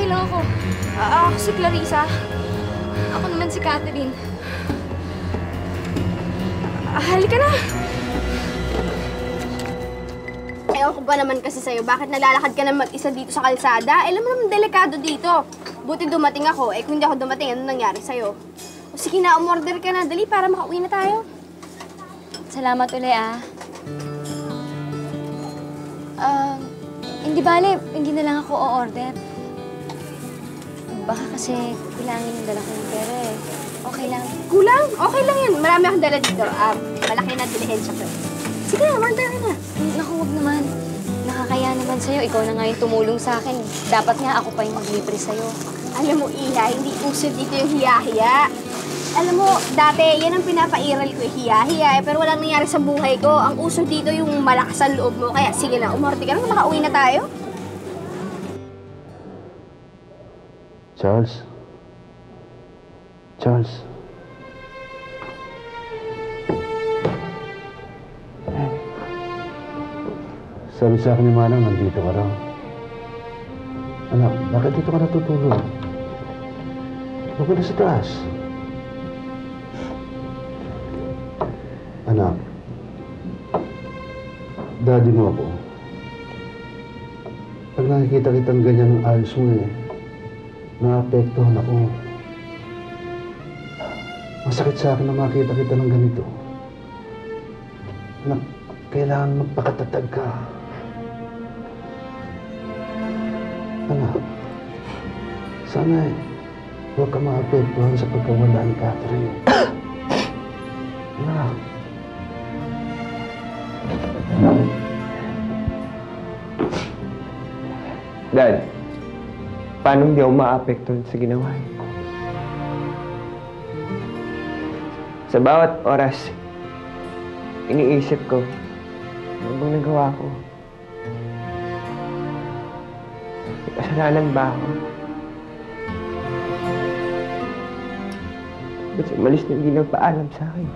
okay lang ako. Ako si Clarissa. Ako naman si Catherine. Halika na! Ewan ko ba naman kasi sa'yo, bakit nalalakad ka na mag-isa dito sa kalsada? Alam mo naman, delikado dito. Buti dumating ako, kung hindi ako dumating, ano nangyari sa'yo? O sige na, umorder ka na, dali, para makauwi na tayo. Salamat ulit, hindi bale, hindi na lang ako o-order. Baka kasi kulangin yung dala ko ng pera eh. Okay lang. Kulang? Okay lang yan. Marami akong dala dito. Malaki na dilihensya ko. Sige na, order ka na. Naku, huwag naman. Nakakaya naman sa'yo. Ikaw na nga yung tumulong sa akin. Dapat nga ako pa yung maglibre sa'yo. Alam mo, Iha, hindi uso dito yung hiya-hiya. Alam mo, dati, yan ang pinapairal ko, hiya-hiya. Pero walang nangyari sa buhay ko. Ang uso dito yung malakas ang loob mo. Kaya sige na, umorder ka na. Makauwi na tayo. Charles? Charles? Sabi sa akin ni Manang, nandito ka raw. Anak, bakit dito ka natutulog? Huwag ka na sa taas. Anak, daddy mo ako. Pag nakikita kitang ganyan ang ayos mo naapektuhan ako. Masakit sa akin na makita kita ng ganito. Anak, kailangan magpakatatag ka. Anak, sana huwag ka maapektuhan sa pagkawala ni Catherine. Anak. Dad, paano hindi ako maapektuhan sa ginawa niyo? Sa bawat oras, iniisip ko, ano bang nagawa ko? May kasalanan ba ako? Ba't umalis na hindi nagpaalam sa akin?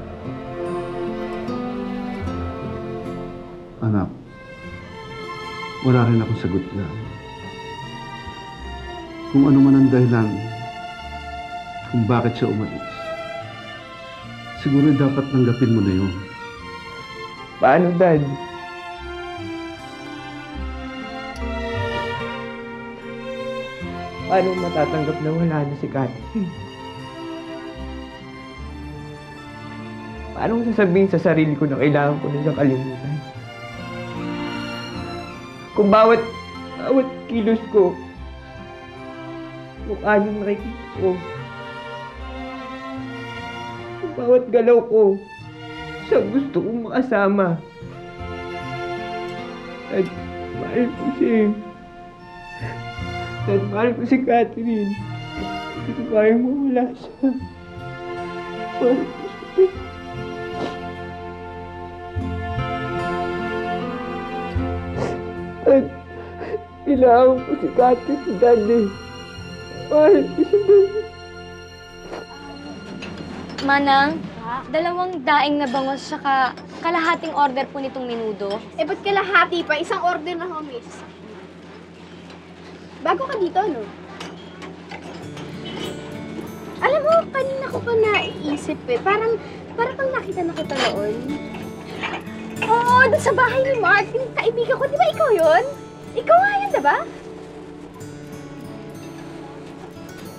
Anak, wala rin akong sagot na. Kung ano man ang dahilan kung bakit siya umalis, siguro dapat tanggapin mo na yun. Paano, Dad? Paano matatanggap na wala na si Catherine? Paano sasabihin sa sarili ko na kailangan ko na siyang kalimutan? Kung bawat kilos ko, mukha niyang nakikita ko. Kung bawat galaw ko, siya gusto kong makasama. Dad, mahal ko siya. Dad, mahal ko si Catherine. Hindi ko kayang mawala siya. Mahal ko siya. Dad, kailangan ko si Catherine, Daddy. Mahal ko siya, Daddy. Manang, 2 daing na bangos saka kalahating order po nitong menudo. Ba't kalahati pa? Isang order na ho, miss. Bago ka dito, no? Alam mo, kanina ko pa naisip Parang pang nakita na kita noon. Oo, doon sa bahay ni Mark. Kaibigan ko, di ba ikaw yun? Ikaw nga yun, diba?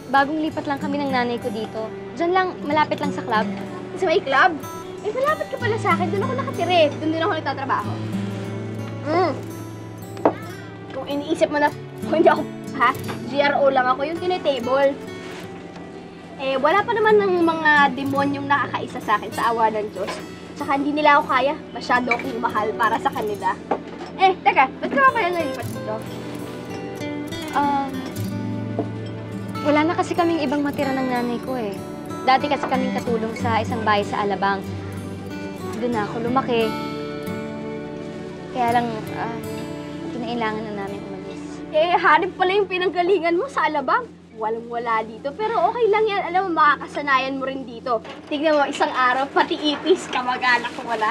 Bagong lipat lang kami ng nanay ko dito. Diyan lang, malapit lang sa club. Sa may club? Malapit ka pala sa akin. Doon ako nakatire. Doon din ako nagtatrabaho. Kung iniisip mo na, kung hindi ako, GRO lang ako, yung tinitable. Wala pa naman ng mga demonyong nakakaisa sa akin sa awa ng Diyos. Tsaka hindi nila ako kaya. Masyado akong mahal para sa kanila. Teka, ba't ka pala nalipat dito? Wala na kasi kaming ibang matira ng nanay ko Dati kasi kaming katulong sa isang bahay sa Alabang. Doon na ako lumaki. Kaya lang, kinailangan na namin umalis. Hanip pala yung pinanggalingan mo sa Alabang. Walang-wala dito. Pero okay lang yan. Alam mo, makakasanayan mo rin dito. Tignan mo, isang araw, pati ipis, kamag-anak ko wala.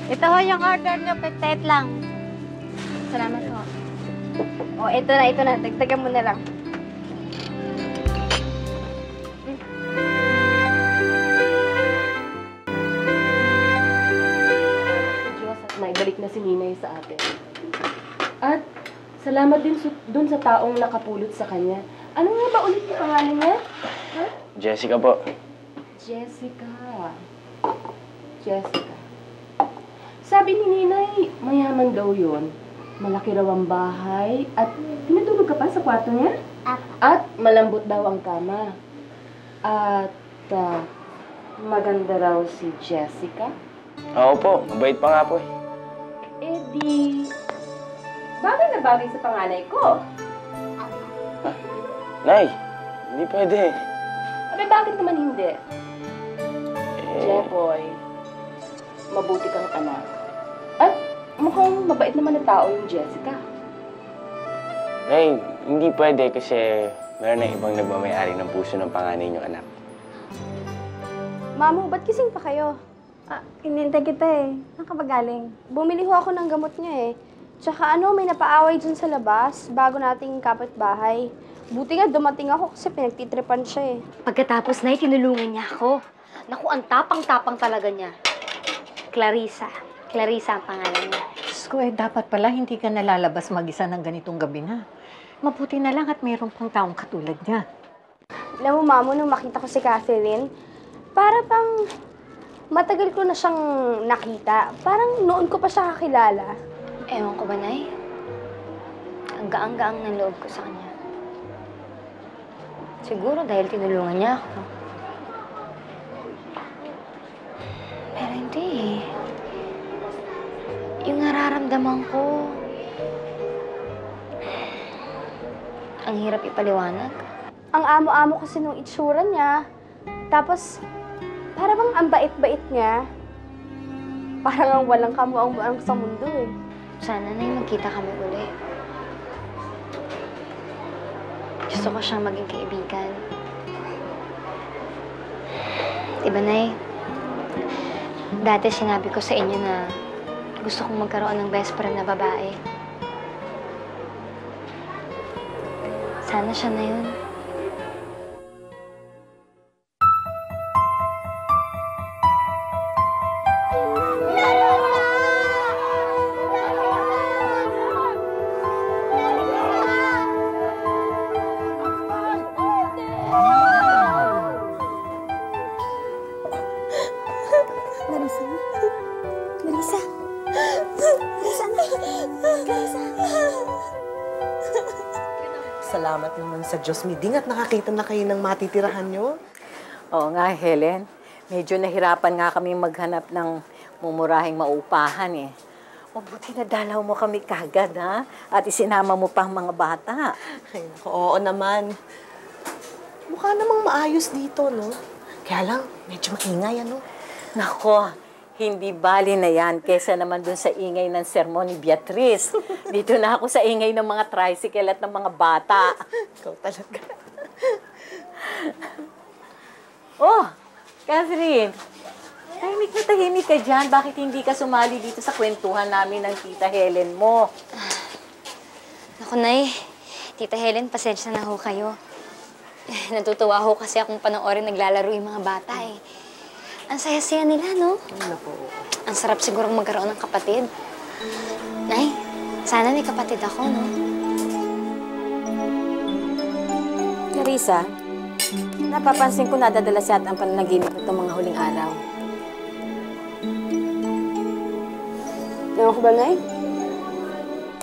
Ito ho yung order nyo, petet lang. Salamat ho. O, ito na. Dagdagan mo na lang. Diyos at naibalik na si Ninay sa atin. At salamat din dun sa taong nakapulot sa kanya. Ano nga ba ulit yung pangalan niya? Ha? Jessica po. Jessica. Jessica. Sabi ni Ninay, mayaman daw yun. Malaki raw ang bahay at tinutulog ka pa sa kwarto niya? At malambot daw ang kama. At maganda raw si Jessica. Oo po, mabait pa nga po eh. Eh di, bagay na bagay sa panganay ko. Nay, hindi pwede. Abay, bakit naman hindi? Eh, Jeboy, mabuti kang anak. At mukhang mabait naman na tao yung Jessica. Nay, hindi pwede kasi meron na ibang nagmamayari ng puso ng panganay niyong anak. Mamu, ba't kising pa kayo? Inintay kita eh. Nakapagaling. Bumili ho ako ng gamot niya eh. Tsaka may napaaway dun sa labas bago nating kapitbahay. Buti nga dumating ako kasi pinagtitripan siya eh. Pagkatapos na tinulungan niya ako. Naku, ang tapang-tapang talaga niya. Clarissa. Clarissa ang pangalan niya. Diyos ko, dapat pala hindi ka nalalabas mag-isa ng ganitong gabi na. Mabuti na lang at mayroong pang taong katulad niya. Alam mo, Mamu, nung makita ko si Catherine, para pang matagal ko na siyang nakita. Parang noon ko pa siya kakilala. Ewan ko ba, Nay? Ang gaang-gaang ng loob ko sa kanya. Siguro dahil tinulungan niya ako. Pero hindi eh. Yung nararamdaman ko, ang hirap ipaliwanag. Ang amo-amo kasi nung itsura niya. Tapos, para bang ang bait-bait niya. Parang ang walang kamuang-muang sa mundo eh. Sana na magkita kami uli. Gusto ko siyang maging kaibigan. Diba, Nay? Dati sinabi ko sa inyo na gusto kong magkaroon ng best friend na babae. Sana siya na yun. Salamat naman sa Diyos, Miding, at nakakita na kayo ng matitirahan nyo. Oo nga, Helen. Medyo nahirapan nga kami maghanap ng mumurahing maupahan eh. Mabuti na dalaw mo kami kagad, ha? At isinama mo pa ang mga bata. Ay, naku, oo naman. Mukha namang maayos dito, no? Kaya lang, medyo maingay, ano? Nako, hindi bali na yan kesa naman dun sa ingay ng sermon ni Beatrice. Dito na ako sa ingay ng mga tricycle at ng mga bata. Ikaw talaga. Oh, Catherine, tahimik ka dyan. Bakit hindi ka sumali dito sa kwentuhan namin ng Tita Helen mo? Naku, Nay. Tita Helen, pasensya na ho kayo. Natutuwa ho kasi akong panoorin naglalaro yung mga bata eh. Ang saya-saya nila, no? Naku. Ang sarap sigurong magkaroon ng kapatid. Nay, sana may kapatid ako, no? Clarissa, napapansin ko nadadala siya at ang pananaginip itong mga huling araw. Ewan ko ba, Nay?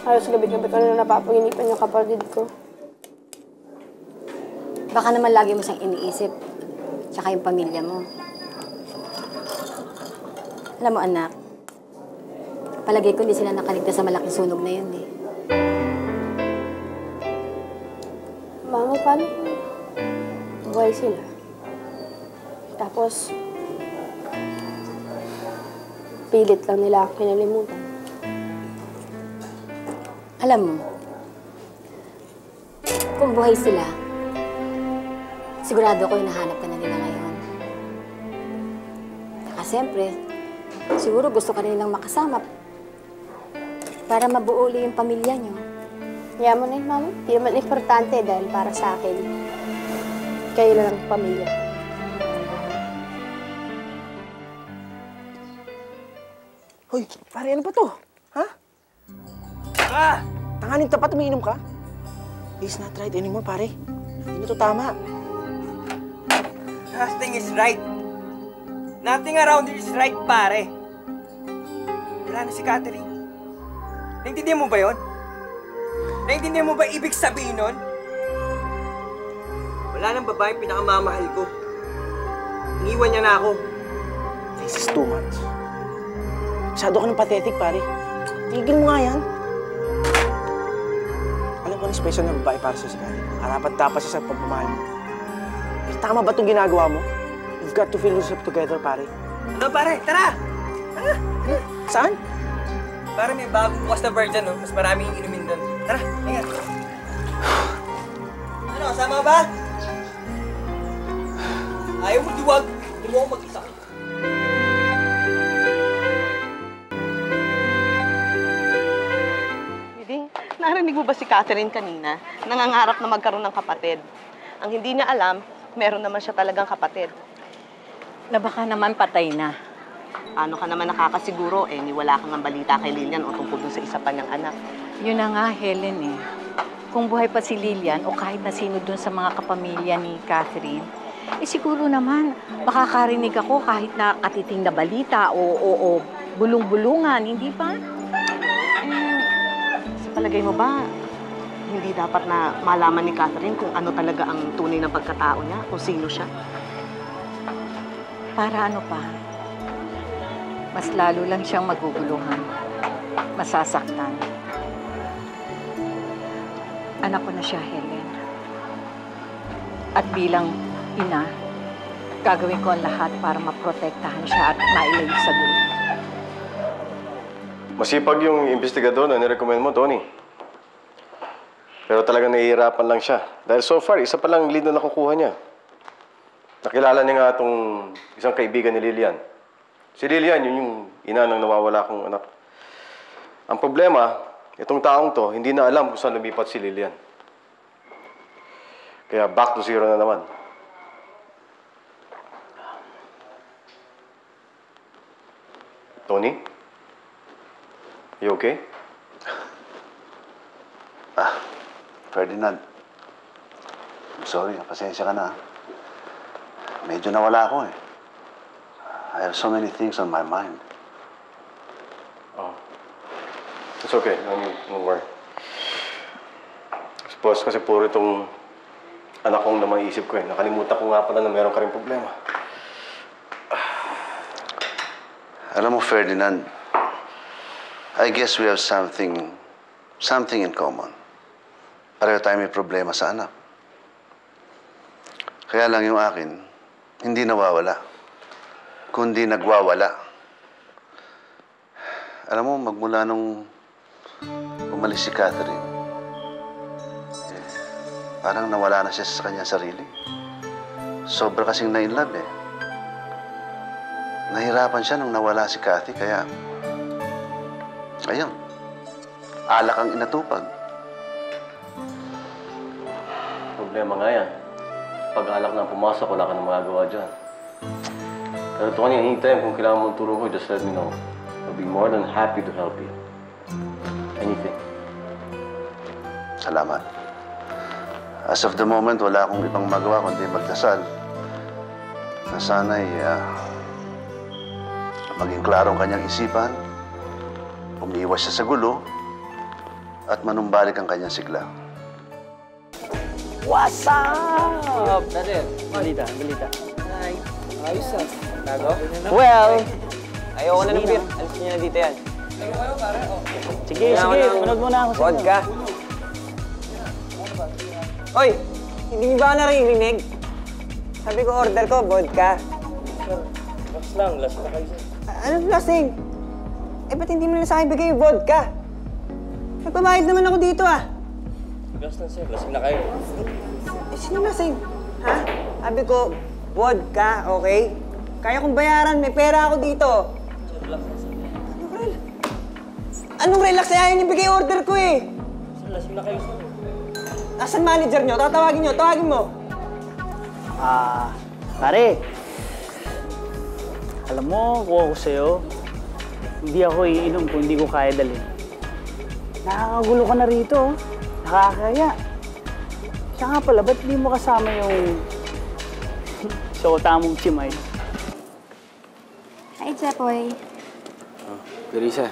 Halos gabi-gabi ko na napapaginipan yung kapatid ko. Baka naman lagi mo siyang iniisip, tsaka yung pamilya mo. Alam mo, anak, palagay ko hindi sila nakaligtas sa malaking sunog na yun eh. Mama, paano buhay sila? Tapos, pilit lang nila ako kinalimutan. Alam mo, kung buhay sila, sigurado ko hinahanap ka na nila ngayon. Saka siyempre, siguro gusto ka nilang makasama para mabuo uli yung pamilya niyo. Yaman na yun, Mama. Hindi naman importante dahil para sa akin, kayo lang ang pamilya. Hoy, pare, ano ba to? Ha? Tanganing tapat, umiinom ka? It's not right anymore, pare. Hindi na to tama. Nothing is right. Nothing around here is right, pare. Wala na si Catherine. Naintindihan mo ba yun? Naintindihan mo ba ibig sabihin nun? Wala nang babaeng pinakamamahal ko. Iniwan niya na ako. This is too much. Masyado ka ng pathetic, pare. Tigil mo nga yan. Alam ko na special na babae para sa Catherine. Karapat-dapat siya sa pagmamahal mo. Eh, tama ba itong ginagawa mo? You've got to feel yourself together, pare. Ano, pare? Tara! Tara! Saan? Pare, may bagong bukas na bar dyan, no? Mas maraming inumin doon. Tara, ingat. Ano, sama ba? Ayaw mo duwag. Hindi mo ako mag-isa. Narinig mo ba si Catherine kanina? Nangangarap na magkaroon ng kapatid. Ang hindi niya alam, meron naman siya talagang kapatid. Na baka naman patay na. Paano ka naman nakakasiguro? Eh, wala kang ang balita kay Lilian o tungkol dun sa isa pa niyang anak. Yun na nga, Helen eh. Kung buhay pa si Lilian o kahit na sino dun sa mga kapamilya ni Catherine, eh siguro naman, makakarinig ako kahit na katiting na balita o bulong-bulungan, hindi ba? Sa palagay mo ba, hindi dapat na malaman ni Catherine kung ano talaga ang tunay na pagkatao niya, kung sino siya? Para ano pa? Mas lalo lang siyang maguguluhan, masasaktan. Anak ko na siya, Helen. At bilang ina, gagawin ko ang lahat para maprotektahan siya at mailayo sa gulo. Masipag yung investigador na nirecommend mo, Tony. Pero talagang nahihirapan lang siya. Dahil so far, isa pa lang lead na nakukuha niya. Nakilala niya nga itong isang kaibigan ni Lilian. Si Lilian, yun yung ina ng nawawala kong anak. Ang problema, itong taong to, hindi na alam kung saan lumipat si Lilian. Kaya back to zero na naman. Tony? You okay? Ferdinand. I'm sorry, pasensya ka na. Medyo nawala ako eh. I have so many things on my mind. Oh. It's okay. Don't worry. Suppose kasi puro itong anak kong naman isip ko eh. Nakalimutan ko nga pala na meron ka rin problema. Alam mo, Ferdinand, I guess we have something in common. Pareho tayo may problema sa anak. Kaya lang yung akin, hindi nawawala, kundi nagwawala. Alam mo, magmula nung umalis si Catherine, parang nawala na siya sa kanyang sarili. Sobra kasing na-inlove eh. Nahirapan siya nung nawala si Cathy, kaya ayun, alak ang inatupag. Problema nga yan. Pag alak na pumasok, wala ka na magagawa dyan. Pero Tony, anytime kung kailangan mong turo ko, just let me know. I'll be more than happy to help you. Anything. Salamat. As of the moment, wala akong ibang magawa kundi magdasal na sana'y maging klaro ang kanyang isipan, umiwas siya sa gulo, at manumbalik ang kanyang sigla. What's up? Brother, balita. Hi. Ayos ah. Tago? Well, ayoko na ng beer. Alis niyo na dito yan. Ayaw pare. Sige, manood muna ako sa vodka. Hoy, hindi niyo ba ako naririnig? Sabi ko order ko, vodka. Last lang, last na kayo. Anong lasing? Eh, ba't hindi mo na sa akin bigay yung vodka? Nagpabayad naman ako dito ah. Last lang sir, lasing na kayo. Eh, sino lasing? Ha? Sabi ko, vodka, okay? Kaya kong bayaran, may pera ako dito. Anong relax? Anong relax? Ayaw niyo bigay order ko eh. Lasing na kayo. Asan manager nyo? Tatawagin nyo. Tawagin mo. Pare. Alam mo, kung ako sa'yo, hindi ako iinom kung hindi ko kaya dalhin. Nakakagulo ka na rito. Nakakaya. Siya nga pala, ba't di mo kasama yung tamong chimay? Hi, Jepoy. Clarissa.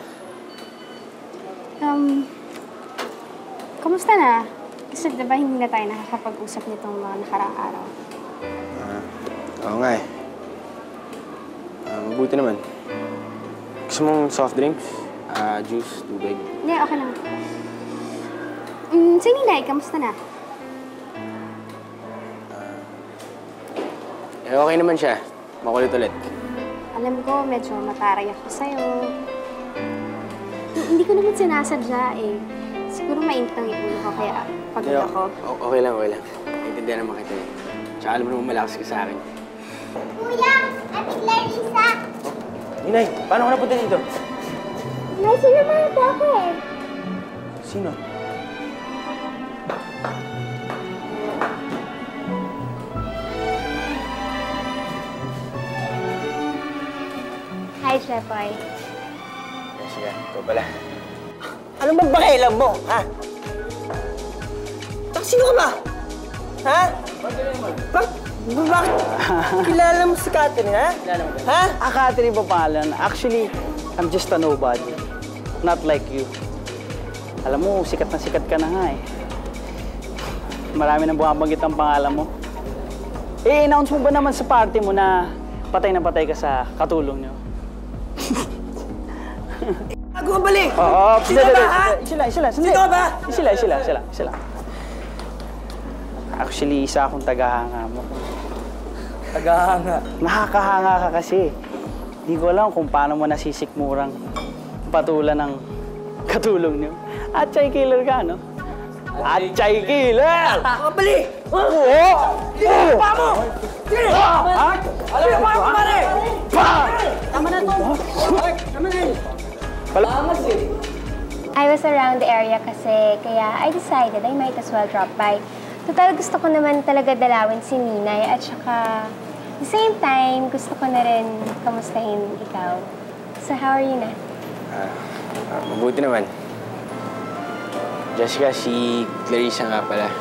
Kumusta na? Kasi diba hindi na tayo nakakapag-usap nitong mga nakaraang araw? Oo nga eh. Mabuti naman. Gusto mong soft drinks? Juice, tubig? Hindi, okay lang. Si Ninay, kamusta na? Okay naman siya. Makulit ulit. Alam ko, medyo mataray ako sa'yo. Hindi ko naman sinasadya eh. Siguro mainit ang ulo ko, kaya pagod ako. Okay lang, okay lang. Naintindihan naman kita eh. Tsaka alam mo naman malakas ka sa akin. Kuya! Ate Clarissa! Ninay, paano ka napunta dito? May sinamata ako eh. Sino? Hi, Jepoy. Sige, ikaw pala. Ano bang pakialam mo, ha? Tsaka sino ka ba? Ha? Bakit? Kilala mo si Catherine, ha? Ha? Catherine ba pangalan? Actually, I'm just a nobody. Not like you. Alam mo, sikat na sikat ka na nga eh. Marami nang bumabanggit ang pangalan mo. I-announce mo ba naman sa party mo na patay ka sa katulong niyo? Bago ang balik! Oo, Sino ba, ha? Sila. Sino ba? Sila. Actually, isa akong tagahanga mo. Tagahanga? Nakakahanga ka kasi. Hindi ko alam kung paano mo nasisikmurang patulan ng katulong niyo. Atchay killer ka, no? Atchay killer! Kabali! Oo! Pa mo! Sige! Ha? Alam mo pa, pare! Tama na to. Tama na yun. I was around the area kasi, kaya I decided I might as well drop by. Total, gusto ko naman talaga dalawin si Ninay at saka, at the same time, gusto ko na rin kamustahin ikaw. So, how are you na? Mabuti naman. Jessica, si Clarissa nga pala.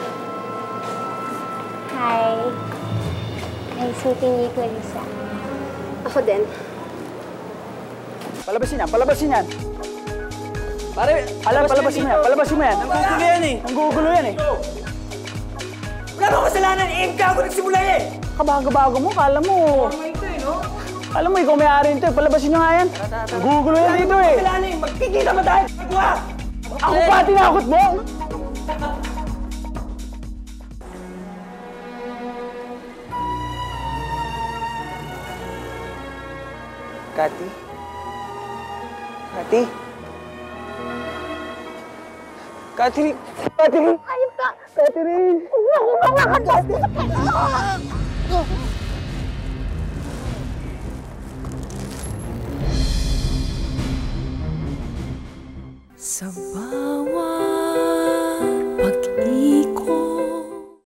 Hi. Nice meeting you, Clarissa. Ako din. Palabasin yan. Pare, Palabasin mo yan. Nanggugulo yan eh. Nanggugulo yan eh. Wala mo kasalanan, eh! Gago nagsimula eh! Kabago-bago mo, kala mo. Alam mo, ikaw may-ari nito eh. Palabasin nyo nga yan. Nanggugulo yan dito eh. Kasalanan eh! Magkikita mo tayo! Magwa! Ako pa tinakot mo? Cathy? Cathy? Catherine! Catherine! Ayun ka! Catherine! Sa